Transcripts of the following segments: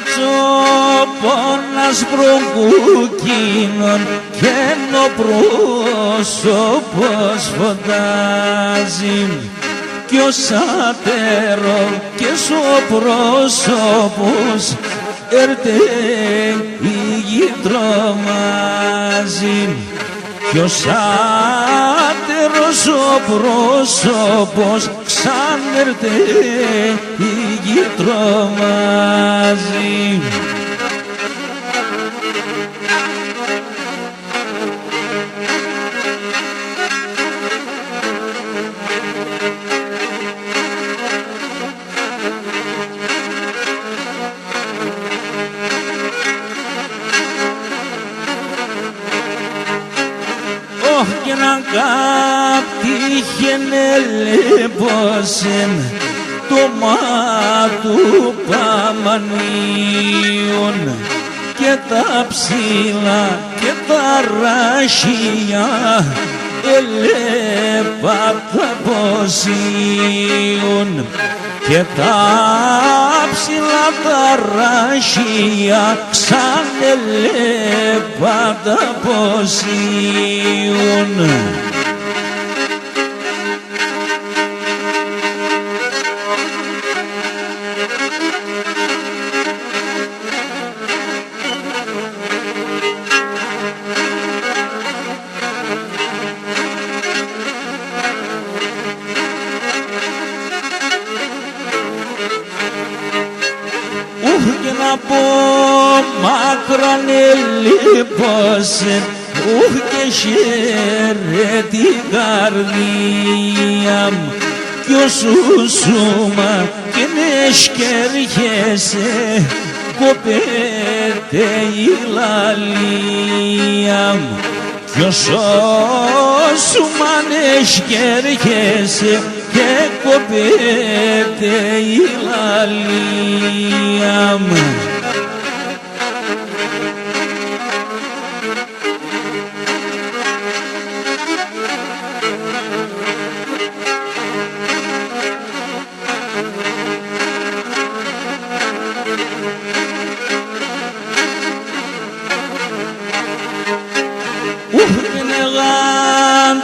κορτσόπονας προγκούκκινον και ο πρόσωπος φωτάζει κι ο σάτερο και ο πρόσωπος έρτε η γη τρομάζει κι ο σάτερος ο πρόσωπος ξανέρτε η γη τρομάζει. Και να κάπτυχεν έλεπωσεν το μάτου Παμανίων και τα ψηλά και τα ράχια ελέπατα ποσίων και τα ψηλά τα ράχια σαν ελέπατα ποσίων. Και να πω μάκραν ελίπωσεν και χαίρε την καρδία μου κι όσου σούμα και νεσκέρχεσαι κοπέτε η λαλία μου κι όσο σούμα νεσκέρχεσαι και κοπέτε η λαλία μου.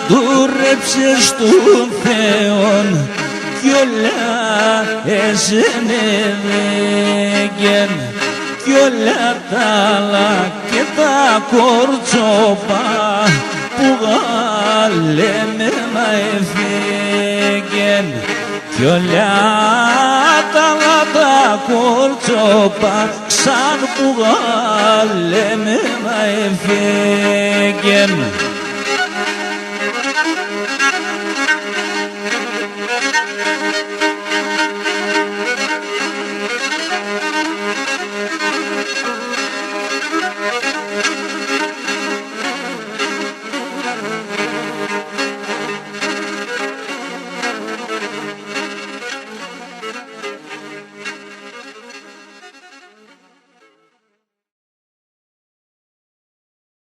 Δούρεψες του Θεόν κι όλα εσενεδέγγεν κι όλα τα άλλα και τα κορτσόπα που γαλεμένα εφέγγεν κι όλα τα άλλα τα κορτσόπα σαν που γαλεμένα εφέγγεν.